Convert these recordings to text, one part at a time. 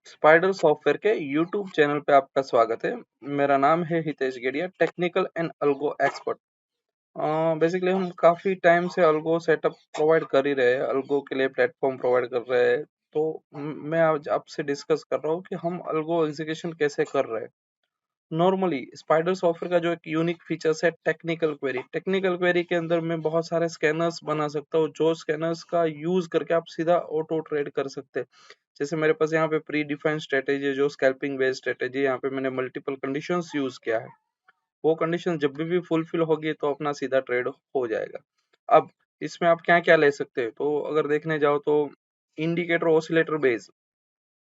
Spider software के YouTube channel पे आपका स्वागत है। मेरा नाम है Hitesh Gadia, technical and algo expert. Basically हम काफ़ी टाइम से अल्गो सेटअप प्रोवाइड कर ही रहे हैं, अल्गो के लिए प्लेटफॉर्म प्रोवाइड कर रहे हैं। तो मैं आज आपसे डिस्कस कर रहा हूँ कि हम अल्गो एग्जीक्यूशन कैसे कर रहे हैं। नॉर्मली स्पाइडर सॉफ्टवेयर का जो एक यूनिक फीचर्स है टेक्निकल क्वेरी के अंदर मैं बहुत सारे स्कैनर्स बना सकता हूँ, जो स्कैनर्स का यूज करके आप सीधा ऑटो ट्रेड कर सकते हैं। जैसे मेरे पास यहाँ पे प्री डिफाइंड स्ट्रेटेजी है, जो स्कैल्पिंग बेस्ड स्ट्रेटेजी, यहाँ पे मैंने मल्टीपल कंडीशंस यूज किया है। वो कंडीशन जब भी फुलफिल होगी तो अपना सीधा ट्रेड हो जाएगा। अब इसमें आप क्या क्या ले सकते हैं, तो अगर देखने जाओ तो indicator oscillator base,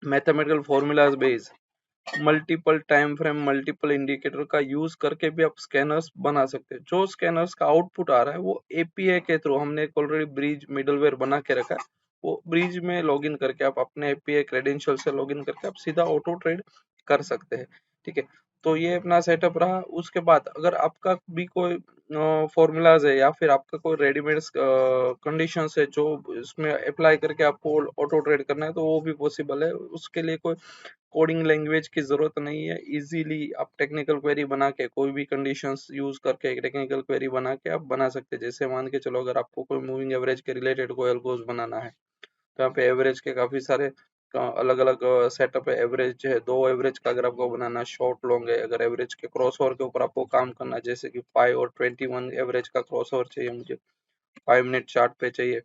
mathematical formulas base, multiple time frame, multiple indicator का यूज करके भी आप स्कैनर्स बना सकते हैं। जो स्कैनर्स का आउटपुट आ रहा है वो एपीआई के थ्रू हमने एक ऑलरेडी ब्रिज मिडलवेयर बना के रखा है। वो ब्रिज में लॉगिन करके आप अपने एपीआई क्रेडेंशियल से लॉगिन करके आप सीधा ऑटो ट्रेड कर सकते हैं। ठीक है, तो ये अपना सेटअप रहा। उसके बाद अगर आपका भी कोई फॉर्मूलाज है या फिर आपका कोई रेडीमेड कंडीशन है जो इसमें अप्लाई करके आपको ऑटो ट्रेड करना है, तो वो भी पॉसिबल है। उसके लिए कोई कोडिंग लैंग्वेज की जरूरत नहीं है। इजीली आप टेक्निकल क्वेरी बना के, कोई भी कंडीशंस यूज करके एक टेक्निकल क्वेरी बना के आप बना सकते हैं। जैसे मान के चलो, अगर आपको कोई मूविंग एवरेज के रिलेटेड कोई एल्गोस बनाना है, तो यहाँ पे एवरेज के काफी सारे अलग अलग सेटअप है। एवरेज है, दो एवरेज का अगर आपको बनाना है, शॉर्ट लॉन्ग है। अगर एवरेज के क्रॉस ओवर के ऊपर आपको काम करना है, जैसे कि 5 और 21 एवरेज का क्रॉस ओवर चाहिए मुझे, 5 मिनट चार्ट पे चाहिए।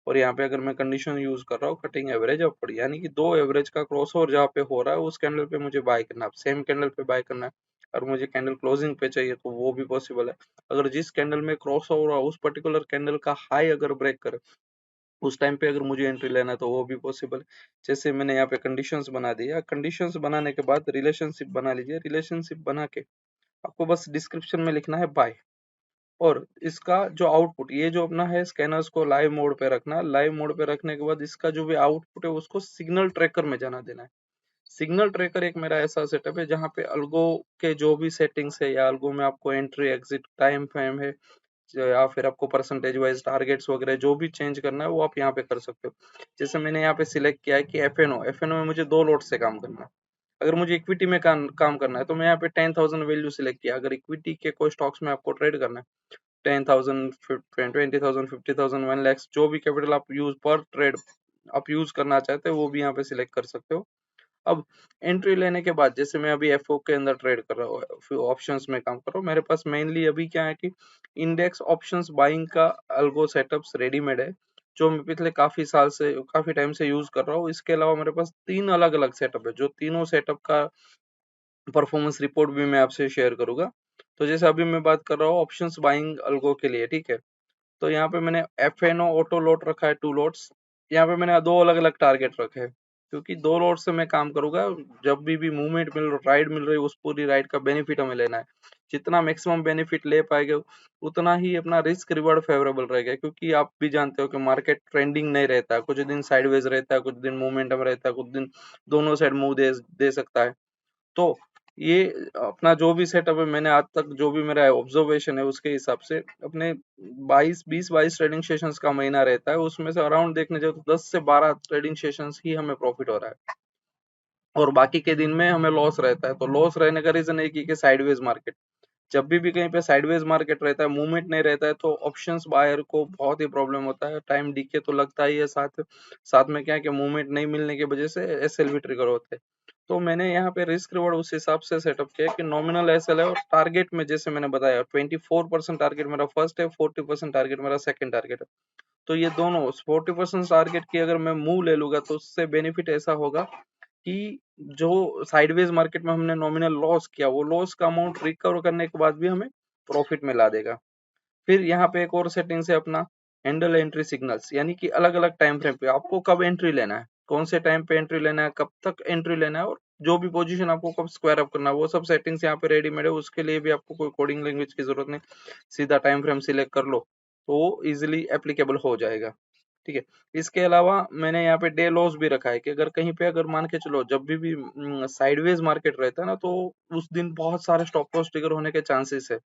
और यहाँ पे अगर मैं कंडीशन यूज कर रहा हूँ कटिंग एवरेज अपवर्ड, यानी कि दो एवरेज का क्रॉस ओवर जहाँ पे हो रहा है उस कैंडल पे मुझे बाय करना है, सेम कैंडल पे बाय करना है। और मुझे कैंडल क्लोजिंग पे चाहिए तो वो भी पॉसिबल है। अगर जिस कैंडल में क्रॉस ओवर उस पर्टिकुलर कैंडल का हाई अगर ब्रेक करे, उस टाइम पे अगर मुझे एंट्री लेना है तो वो भी पॉसिबल है। जैसे मैंने यहाँ पे कंडीशंस बना दिया। कंडीशंस बनाने के बाद रिलेशनशिप बना लीजिए। रिलेशनशिप बना के आपको बस डिस्क्रिप्शन में लिखना है बाय, और इसका जो आउटपुट, ये जो अपना है स्कैनर्स को लाइव मोड पे रखना। लाइव मोड पे रखने के बाद इसका जो भी आउटपुट है उसको सिग्नल ट्रैकर में जाना देना है। सिग्नल ट्रैकर एक मेरा ऐसा सेटअप है जहाँ पे अल्गो के जो भी सेटिंग्स है, या अल्गो में आपको एंट्री एग्जिट टाइम फ्रेम है, या फिर आपको परसेंटेज वाइज टारगेट्स वगैरह जो भी चेंज करना है वो आप यहाँ पे कर सकते हो। जैसे मैंने यहाँ पे सिलेक्ट किया है कि एफएनओ में मुझे 2 लॉट से काम करना है। अगर मुझे इक्विटी में काम करना है तो मैं यहाँ पे 10,000 वैल्यू सिलेक्ट किया। अगर इक्विटी के कोई स्टॉक्स में आपको ट्रेड करना है, 10,000, 20,000, 50,000, 1 लाख, जो भी कैपिटल आप यूज पर ट्रेड आप यूज करना चाहते हो वो भी यहाँ पे सिलेक्ट कर सकते हो। अब एंट्री लेने के बाद, जैसे मैं अभी एफओ के अंदर ट्रेड कर रहा हूँ, फिर ऑप्शंस में काम कर रहा हूँ, मेरे पास मेनली अभी क्या है कि इंडेक्स ऑप्शंस बाइंग का अल्गो सेटअप्स रेडीमेड है, जो मैं पिछले काफी टाइम से यूज कर रहा हूँ। इसके अलावा मेरे पास 3 अलग अलग सेटअप है, जो तीनों सेटअप का परफॉर्मेंस रिपोर्ट भी मैं आपसे शेयर करूंगा। तो जैसे अभी मैं बात कर रहा हूँ ऑप्शंस बाइंग अल्गो के लिए, ठीक है। तो यहाँ पे मैंने एफ एन ओ ऑटो लोट रखा है, 2 लोट्स। यहाँ पे मैंने दो अलग अलग टारगेट रखे हैं, क्योंकि 2 लोट से मैं काम करूंगा। जब भी मूवमेंट राइड मिल रही है, उस पूरी राइड का बेनिफिट हमें लेना है। जितना मैक्सिमम बेनिफिट ले पाएंगे उतना ही अपना रिस्क रिवॉर्ड फेवरेबल रहेगा, क्योंकि आप भी जानते हो कि मार्केट ट्रेंडिंग नहीं रहता है। कुछ दिन साइडवेज रहता है, कुछ दिन मोमेंटम रहता है, कुछ दिन दोनों साइड मूव दे सकता है। तो ये अपना जो भी सेटअप है, मैंने आज तक जो भी मेरा ऑब्जर्वेशन है उसके हिसाब से अपने 22 ट्रेडिंग सेशंस का महीना रहता है, उसमें से अराउंड देखने जाए तो 10 से 12 ट्रेडिंग सेशंस ही हमें प्रॉफिट हो रहा है, और बाकी के दिन में हमें लॉस रहता है। तो लॉस रहने का रीजन एक ही कि साइडवेज मार्केट, जब भी कहीं पे साइडवेज मार्केट रहता है, मूवमेंट नहीं रहता है, तो ऑप्शंस बायर को बहुत ही प्रॉब्लम होता है। टाइम डीके तो लगता ही है, साथ साथ में क्या है कि मूवमेंट नहीं मिलने की वजह से एसएल भी ट्रिगर होते हैं। तो मैंने यहाँ पे रिस्क रिवॉर्ड उस हिसाब से सेटअप किया कि नॉमिनल एसएल है, और टारगेट में जैसे मैंने बताया 24% टारगेट मेरा फर्स्ट है, 40% टारगेट मेरा सेकंड टारगेट है। तो ये दोनों 40% टारगेट की अगर मैं मूव ले लूंगा तो उससे बेनिफिट ऐसा होगा कि जो साइडवेज मार्केट में हमने नॉमिनल लॉस किया, वो लॉस का अमाउंट रिकवर करने के बाद भी हमें प्रॉफिट में ला देगा। फिर यहाँ पे एक और सेटिंग्स है अपना हैंडल एंट्री सिग्नल्स, यानी कि अलग अलग टाइम फ्रेम पे आपको कब एंट्री लेना है, कौन से टाइम पे एंट्री लेना है, कब तक एंट्री लेना है, और जो भी पोजीशन आपको कब स्क्वायर अप करना है, वो सब सेटिंग्स यहाँ पे रेडीमेड है। उसके लिए भी आपको कोई कोडिंग लैंग्वेज की जरूरत नहीं, सीधा टाइम फ्रेम सिलेक्ट कर लो तो वो इजिली एप्लीकेबल हो जाएगा। ठीक है, इसके अलावा मैंने यहाँ पे डे लॉस भी रखा है कि अगर कहीं पे अगर मान के चलो जब भी साइडवेज मार्केट रहता है ना, तो उस दिन बहुत सारे स्टॉप लॉस ट्रिगर होने के चांसेस है।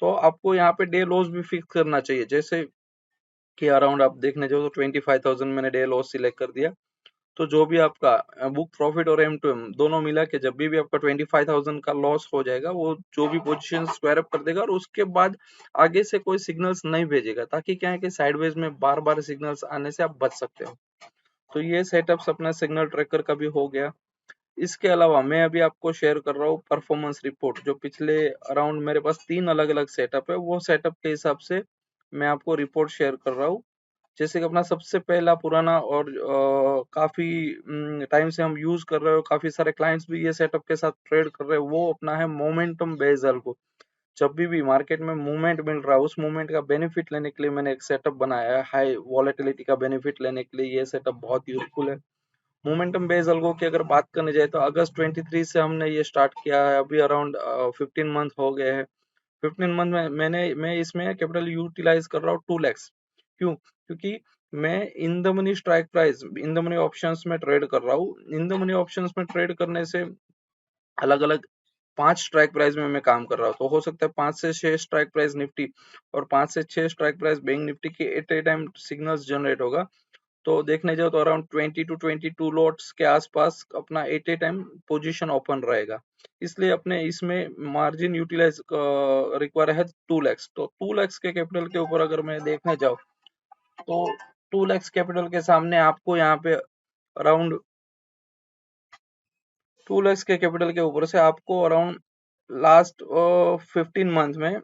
तो आपको यहाँ पे डे लॉस भी फिक्स करना चाहिए। जैसे कि अराउंड आप देखने जाओ तो 25,000 मैंने डे लॉस सिलेक्ट कर दिया। तो जो भी आपका बुक प्रॉफिट और M2M दोनों मिला के जब भी आपका 25,000 का लॉस हो जाएगा, वो जो भी पोजीशन स्क्वायर अप कर देगा और उसके बाद आगे से कोई सिग्नल्स नहीं भेजेगा, ताकि क्या है कि साइडवेज में बार बार सिग्नल्स आने से आप बच सकते हो। तो ये सेटअप्स अपना सिग्नल ट्रैकर का भी हो गया। इसके अलावा मैं अभी आपको शेयर कर रहा हूँ परफॉर्मेंस रिपोर्ट, जो पिछले अराउंड मेरे पास 3 अलग अलग सेटअप है, वो सेटअप के हिसाब से मैं आपको रिपोर्ट शेयर कर रहा हूँ। जैसे कि अपना सबसे पहला पुराना और काफी टाइम से हम यूज कर रहे हो, काफी सारे क्लाइंट्स भी ये सेटअप के साथ ट्रेड कर रहे हैं, वो अपना है मोमेंटम बेसल को। जब भी मार्केट में मूवमेंट मिल रहा है, उस मूवमेंट का बेनिफिट लेने के लिए मैंने एक सेटअप बनाया है। हाई वॉलेटिलिटी का बेनिफिट लेने के लिए ये सेटअप बहुत यूजफुल है। मोमेंटम बेस्ड अल्गो की अगर बात करने जाए तो अगस्त 23 से हमने ये स्टार्ट किया है, अभी अराउंड 15 मंथ हो गए हैं। 15 मंथ में मैं इसमें कैपिटल यूटिलाइज कर रहा हूँ 2 lakhs। क्यों? क्योंकि मैं in the money strike price, in the money options में ट्रेड कर रहा हूँ। इन द मनी ऑप्शंस में ट्रेड करने से अलग अलग 5 स्ट्राइक प्राइस में मैं काम कर रहा हूँ, तो हो सकता है 5 से 6 स्ट्राइक प्राइस निफ्टी और 5 से 6 स्ट्राइक प्राइस बैंक निफ्टी के at a time signals generate होगा। तो देखने जाओ तो अराउंड 20 to 22 लॉट्स के आसपास अपना at a time position open रहेगा। इसलिए अपने इसमें मार्जिन यूटिलाइज रिक्वायर है 2 lakhs। तो 2 lakhs के कैपिटल के ऊपर अगर मैं देखने जाऊँ तो 2 lakhs कैपिटल के सामने आपको यहाँ पे अराउंड 2 lakhs के कैपिटल के ऊपर से आपको अराउंड लास्ट 15 मंथ में,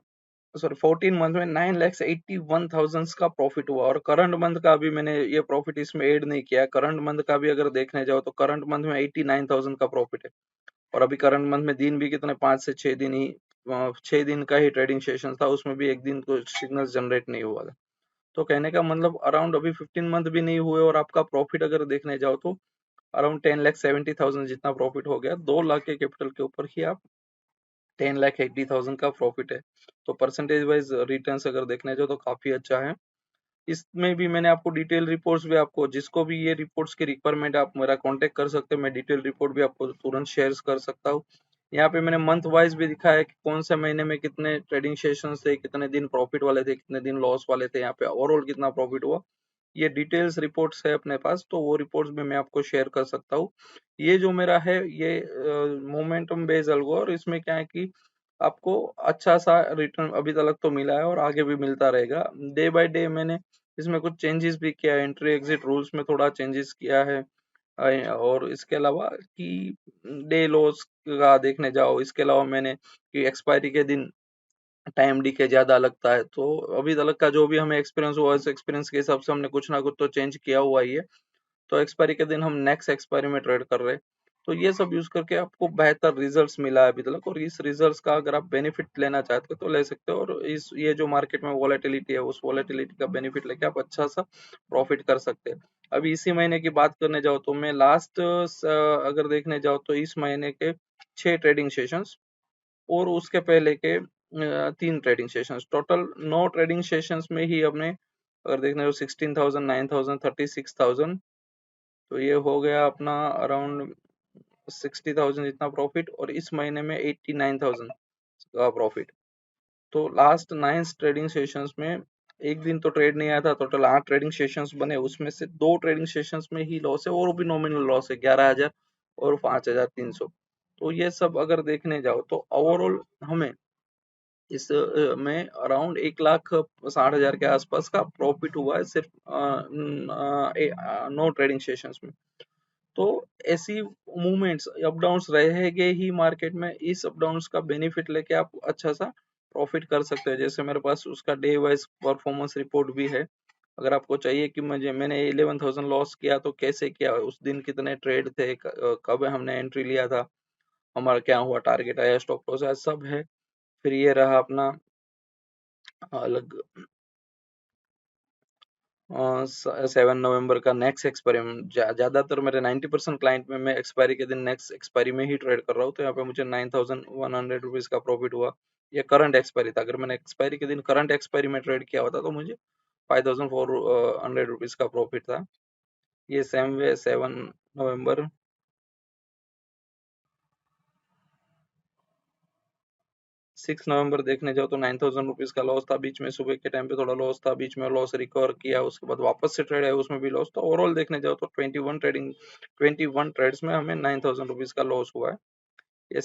सॉरी 14 मंथ में 9,81,000 का प्रॉफिट हुआ। और करंट मंथ का भी मैंने ये प्रॉफिट इसमें ऐड नहीं किया। करंट मंथ का भी अगर देखने जाओ तो करंट मंथ में 89,000 का प्रॉफिट है। और अभी करंट मंथ में दिन भी कितने, 5 से 6 दिन ही, 6 दिन का ही ट्रेडिंग सेशन था, उसमें भी एक दिन को सिग्नल जनरेट नहीं हुआ था। तो कहने का मतलब अराउंड अभी 15 मंथ भी नहीं हुए और आपका प्रॉफिट अगर देखने जाओ तो अराउंड 10,70,000 जितना प्रॉफिट हो गया। 2 लाख के कैपिटल के ऊपर ही आप 10,80,000 का प्रॉफिट है। तो परसेंटेज वाइज रिटर्न्स अगर देखने जाओ तो काफी अच्छा है। इसमें भी मैंने आपको डिटेल रिपोर्ट्स भी, आपको जिसको भी ये रिपोर्ट्स की रिक्वायरमेंट है आप मेरा कांटेक्ट कर सकते हो, मैं डिटेल रिपोर्ट भी आपको तुरंत शेयर कर सकता हूँ। यहाँ पे मैंने मंथ वाइज भी दिखाया है कि कौन से महीने में कितने ट्रेडिंग सेशंस थे, कितने दिन प्रॉफिट वाले थे, कितने दिन लॉस वाले थे, यहाँ पे ओवरऑल कितना प्रॉफिट हुआ। ये डिटेल्स रिपोर्ट्स है अपने पास, तो वो रिपोर्ट्स भी मैं आपको शेयर कर सकता हूँ। ये जो मेरा है ये मोमेंटम बेस्ड अल्गो, और इसमें क्या है कि आपको अच्छा सा रिटर्न अभी तक तो मिला है और आगे भी मिलता रहेगा। डे बाय डे मैंने इसमें कुछ चेंजेस भी किया है, एंट्री एग्जिट रूल्स में थोड़ा चेंजेस किया है। और इसके अलावा कि डे लॉस का देखने जाओ, इसके अलावा मैंने कि एक्सपायरी के दिन टाइम डीके ज्यादा लगता है, तो अभी तक का जो भी हमें एक्सपीरियंस हुआ, इस एक्सपीरियंस के हिसाब से हमने कुछ ना कुछ तो चेंज किया हुआ ही है। तो एक्सपायरी के दिन हम नेक्स्ट एक्सपायरी में ट्रेड कर रहे हैं। तो ये सब यूज करके आपको बेहतर रिजल्ट्स मिला है अभी तक, और इस रिजल्ट्स का अगर आप बेनिफिट लेना चाहते हो तो ले सकते हो। और इस ये जो मार्केट में वॉलेटिलिटी है, उस वॉलेटिलिटी का बेनिफिट लेके आप अच्छा सा प्रॉफिट कर सकते हैं। अभी इसी महीने की बात करने जाओ तो मैं लास्ट अगर देखने जाओ तो इस महीने के 6 ट्रेडिंग सेशंस और उसके पहले के 3 trading sessions, total 9 trading sessions में ही हमने अगर देखने जाओ 16,000, 9,000, 36,000, तो ये हो गया अपना अराउंड 60,000 इतना प्रॉफिट। और इस महीने में 89,000 का प्रॉफिट। तो लास्ट 9 ट्रेडिंग सेशंस में एक दिन तो ट्रेड नहीं आया था, टोटल 8 ट्रेडिंग सेशंस बने, उसमें से 2 ट्रेडिंग सेशंस में ही लॉस है, और वो भी नॉमिनल लॉस है 11,000 और 5,300। तो ये सब अगर देखने जाओ तो ओवरऑल हमें इस में अराउंड 1,60,000 के आसपास का प्रॉफिट हुआ है, सिर्फ 9 ट्रेडिंग सेशंस में। तो ऐसी मूवमेंट्स अप डाउन्स रहेंगे ही मार्केट में, इस अप डाउन्स का बेनिफिट लेके आप अच्छा सा प्रॉफिट कर सकते हैं। जैसे मेरे पास उसका डे वाइज परफॉर्मेंस रिपोर्ट भी है। अगर आपको चाहिए कि मैंने 11,000 लॉस किया तो कैसे किया, उस दिन कितने ट्रेड थे, कब हमने एंट्री लिया था, हमारा क्या हुआ, टारगेट आया, स्टॉप लॉस आया, सब है। फिर ये रहा अपना अलग 7 नवंबर का नेक्स्ट एक्सपायरी। ज्यादातर मेरे 90% क्लाइंट में मैं एक्सपायरी के दिन नेक्स्ट एक्सपायरी में ही ट्रेड कर रहा हूँ, तो यहाँ पे मुझे 9,100 रुपीज का प्रॉफिट हुआ। ये करंट एक्सपायरी था। अगर मैंने एक्सपायरी के दिन करंट एक्सपायरी में ट्रेड किया होता तो मुझे 5,400 रुपीज का प्रॉफिट था। ये सेम वे 7 नवंबर, 6 नवंबर देखने जाओ तो 9000 रुपीज का लॉस था, बीच में सुबह के टाइम पे थोड़ा लॉस था, बीच में लॉस रिकवर किया, उसके बाद वापस से ट्रेड है उसमें भी लॉस। तो ओवरऑल देखने जाओ तो 21 ट्रेड्स में हमें 9000 रुपीज का लॉस हुआ है। ये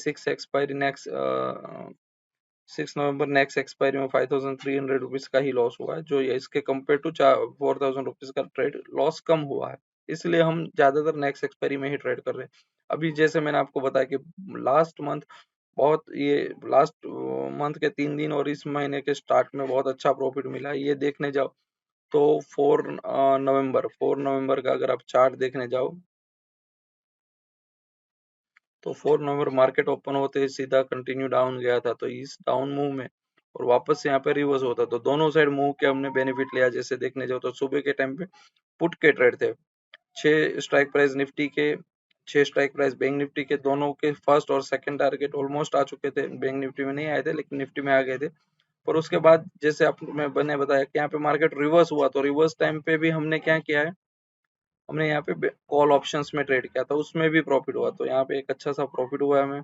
6 नवंबर नेक्स्ट एक्सपायरी में 5300 रुपीज का ही लॉस हुआ है, जो ये इसके कंपेयर टू 4000 रुपीज का ट्रेड लॉस कम हुआ है। इसलिए हम ज्यादातर नेक्स्ट एक्सपायरी में ही ट्रेड कर रहे हैं। अभी जैसे मैंने आपको बताया कि लास्ट मंथ बहुत ये लास्ट मंथ के 3 दिन और इस महीने के स्टार्ट में बहुत अच्छा प्रॉफिट मिला है। ये देखने जाओ तो 4 नवंबर का अगर आप चार्ट देखने जाओ तो 4 नवंबर मार्केट ओपन होते ही सीधा कंटिन्यू डाउन गया था, तो इस डाउन मूव में और वापस यहाँ पे रिवर्स होता, तो दोनों साइड मूव के हमने बेनिफिट लिया। जैसे देखने जाओ तो सुबह के टाइम पे पुट के ट्रेड थे, 6 स्ट्राइक प्राइस बैंक निफ्टी के दोनों के फर्स्ट और सेकंड टारगेट ऑलमोस्ट आ चुके थे। बैंक निफ्टी में नहीं आए थे लेकिन निफ्टी में आ गए थे। पर उसके बाद जैसे आप मैंने बताया कि यहाँ पे मार्केट रिवर्स हुआ, तो रिवर्स टाइम पे भी हमने क्या किया है, हमने यहाँ पे कॉल ऑप्शंस में ट्रेड किया था, उसमें भी प्रॉफिट हुआ, तो यहाँ पे एक अच्छा सा प्रॉफिट हुआ है हमें।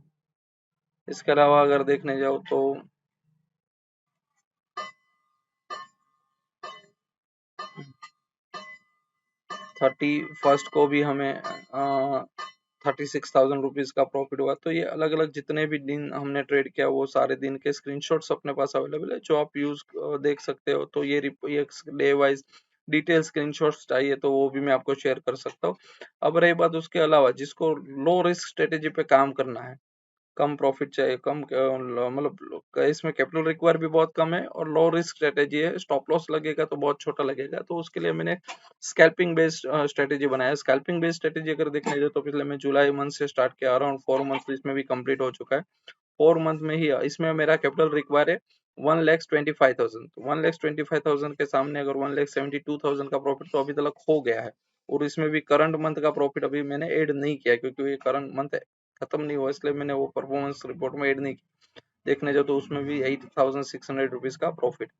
इसके अलावा अगर देखने जाओ तो 31st को भी हमें 36,000 रुपीज का प्रॉफिट हुआ। तो ये अलग अलग जितने भी दिन हमने ट्रेड किया वो सारे दिन के स्क्रीनशॉट्स अपने पास अवेलेबल है, जो आप यूज देख सकते हो। तो ये डे वाइज डिटेल स्क्रीनशॉट्स चाहिए तो वो भी मैं आपको शेयर कर सकता हूँ। अब रही बात उसके अलावा, जिसको लो रिस्क स्ट्रेटेजी पे काम करना है, कम प्रॉफिट चाहिए, कम मतलब इसमें कैपिटल रिक्वायर भी बहुत कम है और लो रिस्क स्ट्रेटेजी है, स्टॉप लॉस लगेगा तो बहुत छोटा लगेगा, तो उसके लिए मैंने स्कैल्पिंग बेस्ड स्ट्रेटेजी बनाया। स्कैल्पिंग बेस्ड स्ट्रेटेजी अगर देखने जाए तो पिछले मैं जुलाई मंथ से स्टार्ट किया, अराउंड 4 मंथ इसमें भी कंप्लीट हो चुका है। 4 मंथ में ही इसमें मेरा कैपिटल रिक्वायर है 1,25,000। 1,25,000 के सामने अगर 1,72,000 का प्रॉफिट तो अभी तक हो गया है। और इसमें भी करंट मंथ का प्रॉफिट अभी मैंने ऐड नहीं किया, क्योंकि ये करंट मंथ खत्म नहीं हुआ, इसलिए मैंने वो परफॉर्मेंस रिपोर्ट में ऐड नहीं किया। देखने जाओ तो उसमें भी 8,600 रुपीज का प्रॉफिट।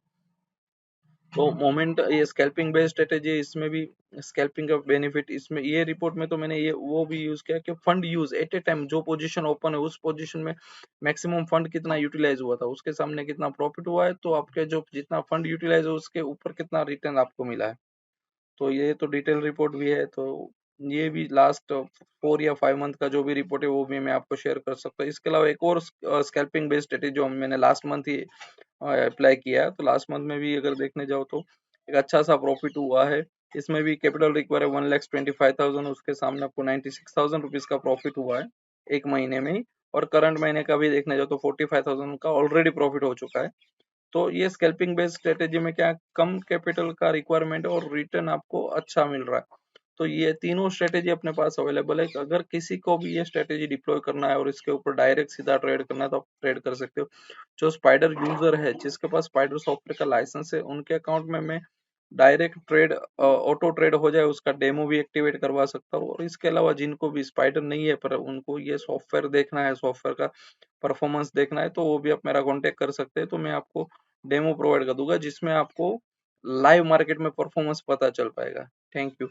तो मोमेंट ये स्कैल्पिंग बेस्ड स्ट्रेटेजी, इसमें भी स्कैल्पिंग का बेनिफिट, इसमें ये रिपोर्ट में तो मैंने ये वो भी यूज किया कि fund use at a time, जो पोजीशन ओपन है उस पोजीशन में मैक्सिमम फंड कितना यूटिलाइज हुआ था, उसके सामने कितना प्रॉफिट हुआ है, तो आपके जो जितना फंड यूटिलाइज हो उसके ऊपर कितना रिटर्न आपको मिला है। तो ये तो डिटेल रिपोर्ट भी है, तो ये भी लास्ट 4 या 5 मंथ का जो भी रिपोर्ट है वो भी मैं आपको शेयर कर सकता हूँ। इसके अलावा एक और स्कैल्पिंग बेस्ड स्ट्रेटेजी जो मैंने लास्ट मंथ ही अप्लाई किया है, तो लास्ट मंथ में भी अगर देखने जाओ तो एक अच्छा सा प्रॉफिट हुआ है। इसमें भी कैपिटल रिक्वायर है 1,25,000, उसके सामने आपको 96,000 रुपीज का प्रॉफिट हुआ है एक महीने में ही। और करंट महीने का भी देखने जाओ तो 45,000 का ऑलरेडी प्रॉफिट हो चुका है। तो ये स्कैल्पिंग बेस्ड स्ट्रेटेजी में क्या कम कैपिटल का रिक्वायरमेंट है और रिटर्न आपको अच्छा मिल रहा है। तो ये तीनों स्ट्रेटेजी अपने पास अवेलेबल है। अगर किसी को भी ये स्ट्रेटेजी डिप्लॉय करना है और इसके ऊपर डायरेक्ट सीधा ट्रेड करना है तो आप ट्रेड कर सकते हो। जो स्पाइडर यूजर है, जिसके पास स्पाइडर सॉफ्टवेयर का लाइसेंस है, उनके अकाउंट में मैं डायरेक्ट ट्रेड ऑटो ट्रेड हो जाए उसका डेमो भी एक्टिवेट करवा सकता हूँ। और इसके अलावा जिनको भी स्पाइडर नहीं है पर उनको ये सॉफ्टवेयर देखना है, सॉफ्टवेयर का परफॉर्मेंस देखना है, तो वो भी आप मेरा कांटेक्ट कर सकते हैं। तो मैं आपको डेमो प्रोवाइड कर दूंगा जिसमें आपको लाइव मार्केट में परफॉर्मेंस पता चल पाएगा। Thank you.